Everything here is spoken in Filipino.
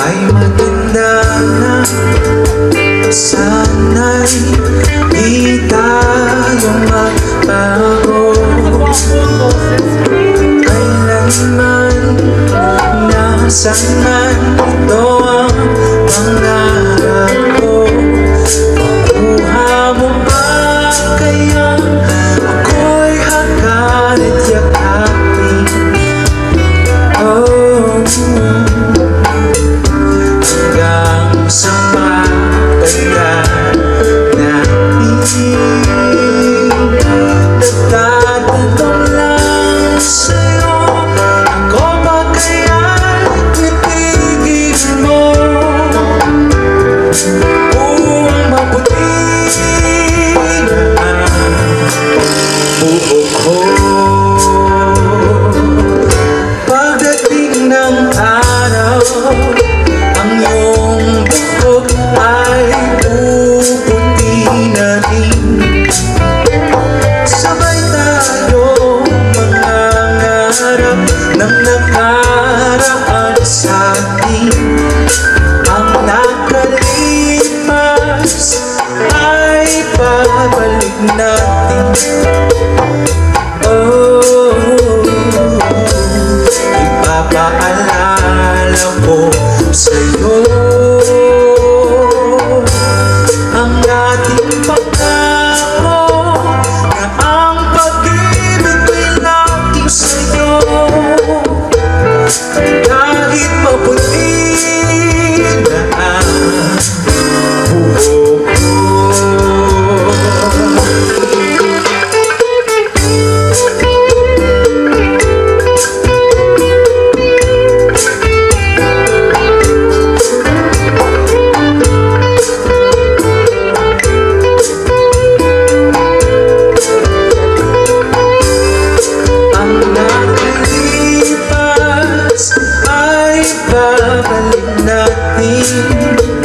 ay maganda na. Sana'y di tayo magbago kailanman, nasan man ito ang pangarap ko. Makuha mo ba kaya ako'y hangga't yakapin? Oh, hanggang sa maganda natin. Nagtatanong lang sa'yo, ako ba kaya'y titigil mo? Ang mabuti na buo ko. Pagdating ng araw, ang iyong buhok ay puputi na rin. Sabay tayo mangangarap ng nakaraan sa atin. Ang nakalipas ay babalik natin. Oh, ipapaalala ko sa'yo ang ating pangako na ang pag-ibig ko'y laging sa'yo. Kahit maputi na ang buhok ko. Babalik natin.